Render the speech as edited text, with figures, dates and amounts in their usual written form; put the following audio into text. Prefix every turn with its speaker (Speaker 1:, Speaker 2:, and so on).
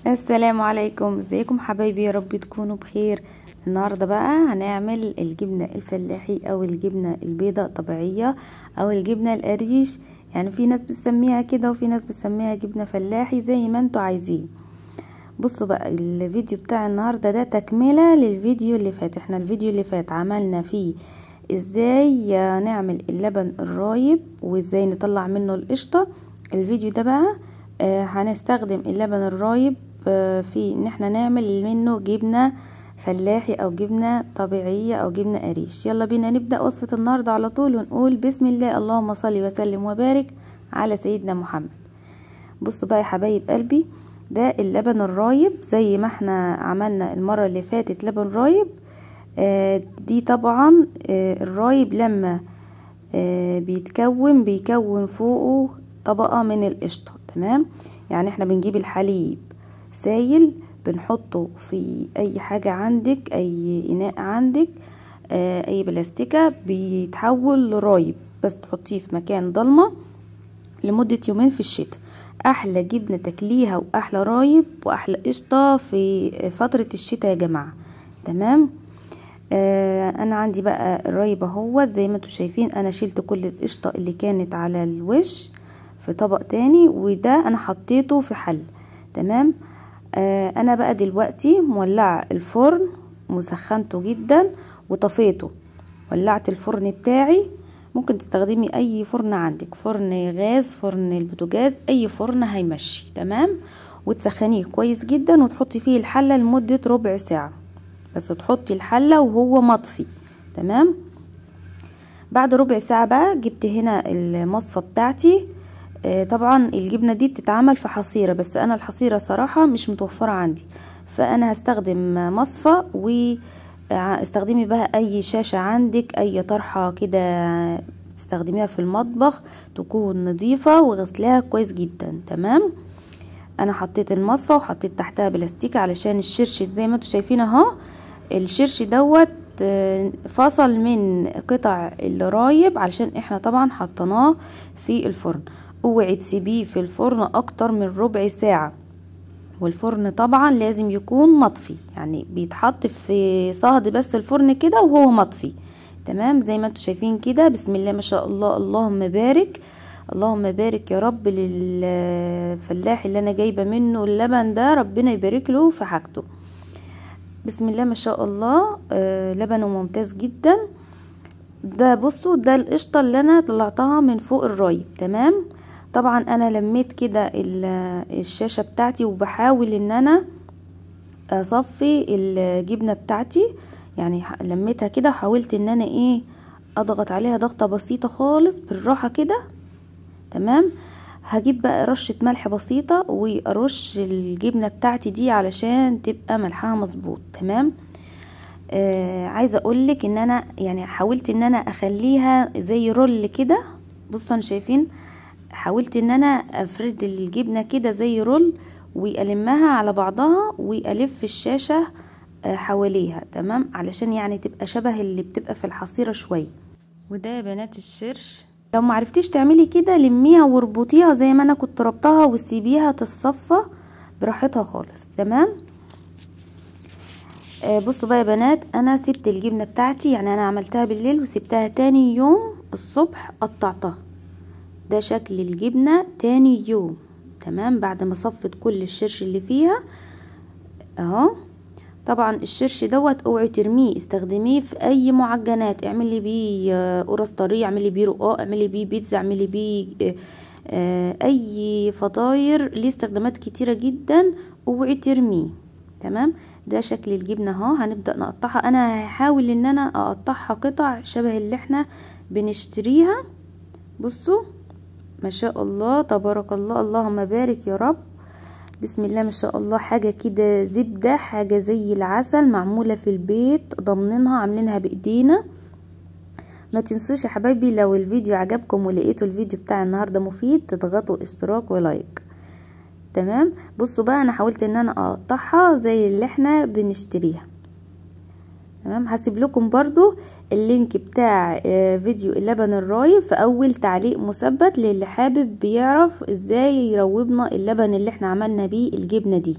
Speaker 1: السلام عليكم، ازيكم حبايبي؟ يا رب تكونوا بخير. النهارده بقى هنعمل الجبنه الفلاحي او الجبنه البيضاء طبيعيه او الجبنه القريش. يعني في ناس بتسميها كده وفي ناس بتسميها جبنه فلاحي، زي ما انتوا عايزين. بصوا بقى، الفيديو بتاع النهارده ده تكمله للفيديو اللي فات. احنا الفيديو اللي فات عملنا فيه ازاي نعمل اللبن الرايب وازاي نطلع منه القشطه. الفيديو ده بقى هنستخدم اللبن الرايب في ان احنا نعمل منه جبنة فلاحي او جبنة طبيعية او جبنة قريش. يلا بينا نبدأ وصفة النهاردة على طول ونقول بسم الله، اللهم صل وسلم وبارك على سيدنا محمد. بصوا بقى يا حبايب قلبي، ده اللبن الرايب زي ما احنا عملنا المرة اللي فاتت لبن رايب. دي طبعا الرايب لما بيكون فوقه طبقة من القشطة. تمام، يعني احنا بنجيب الحليب سايل، بنحطه في اي حاجة عندك، اي اناء عندك، اي بلاستيكة، بيتحول لرايب. بس تحطيه في مكان ضلمة لمدة يومين في الشتاء. احلى جبنة تاكليها واحلى رايب واحلى قشطة في فترة الشتاء يا جماعة. تمام. انا عندي بقى الرايب اهوت زي ما انتوا شايفين. انا شلت كل القشطة اللي كانت على الوش في طبق تاني، وده انا حطيته في حل. تمام. انا بقى دلوقتي مولعه الفرن، مسخنته جدا وطفيته. ولعت الفرن بتاعي. ممكن تستخدمي اي فرن عندك، فرن غاز، فرن البوتاجاز، اي فرن هيمشي. تمام. وتسخنيه كويس جدا وتحطي فيه الحله لمده ربع ساعه، بس تحطي الحله وهو مطفي. تمام. بعد ربع ساعه بقى جبت هنا المصفى بتاعتي. طبعا الجبنة دي بتتعمل في حصيرة، بس انا الحصيرة صراحة مش متوفرة عندي، فانا هستخدم مصفى. واستخدمي بقى اي شاشة عندك، اي طرحة كده تستخدميها في المطبخ تكون نظيفة وغسلها كويس جدا. تمام. انا حطيت المصفى وحطيت تحتها بلاستيك علشان الشرش زي ما انتوا شايفين اهو. الشرش دوت فصل من قطع الرايب علشان احنا طبعا حطيناه في الفرن. اوعي تسيبيه في الفرن اكتر من ربع ساعة، والفرن طبعا لازم يكون مطفي، يعني بيتحط في صهد بس الفرن كده وهو مطفي. تمام، زي ما انتوا شايفين كده. بسم الله ما شاء الله، اللهم بارك، اللهم بارك يا رب للفلاح اللي انا جايبه منه اللبن ده، ربنا يبارك له في حاجته. بسم الله ما شاء الله. لبنه ممتاز جدا. ده بصوا، ده القشطه اللي انا طلعتها من فوق الرايب. تمام. طبعا انا لميت كده الشاشه بتاعتي وبحاول ان انا اصفي الجبنه بتاعتي، يعني لميتها كده، حاولت ان انا اضغط عليها ضغطه بسيطه خالص بالراحه كده. تمام. هجيب بقى رشة ملح بسيطة وارش الجبنة بتاعتي دي علشان تبقى ملحها مظبوط. تمام. عايزة اقولك ان انا يعني حاولت ان انا اخليها زي رول كده. بصوا انا شايفين، حاولت ان انا افرد الجبنة كده زي رول والمها على بعضها والف الشاشة حواليها. تمام، علشان يعني تبقى شبه اللي بتبقى في الحصيرة شوية. وده يا بنات الشرش. لو معرفتيش تعملي كده لميها واربطيها زي ما انا كنت ربطها وسيبيها تتصفى براحتها خالص. تمام. بصوا بقى يا بنات، انا سبت الجبنة بتاعتي، يعني انا عملتها بالليل وسبتها تاني يوم الصبح قطعتها. ده شكل الجبنة تاني يوم. تمام، بعد ما صفت كل الشرش اللي فيها اهو. طبعا الشرش دوت اوعي ترميه، استخدميه في اي معجنات، اعملي بيه قرص طريه، اعملي بيه رقاق، اعملي بيه بيتزا، اعملي بيه اي فطاير، ليه استخدامات كتيره جدا، اوعي ترميه. تمام. ده شكل الجبنه اهو. هنبدا نقطعها. انا هحاول ان انا اقطعها قطع شبه اللي احنا بنشتريها. بصوا ما شاء الله تبارك الله، اللهم بارك يا رب. بسم الله ما شاء الله، حاجة كده زبدة، حاجة زي العسل، معمولة في البيت، ضمنها عاملينها بايدينا. ما تنسوش يا حبايبي، لو الفيديو عجبكم ولقيتوا الفيديو بتاع النهاردة مفيد تضغطوا اشتراك ولايك. تمام. بصوا بقى، انا حاولت ان انا اقطعها زي اللي احنا بنشتريها. تمام. هسيب لكم برضو اللينك بتاع فيديو اللبن الرايب في اول تعليق مثبت للي حابب بيعرف ازاي يروبنا اللبن اللي احنا عملنا بيه الجبنة دي.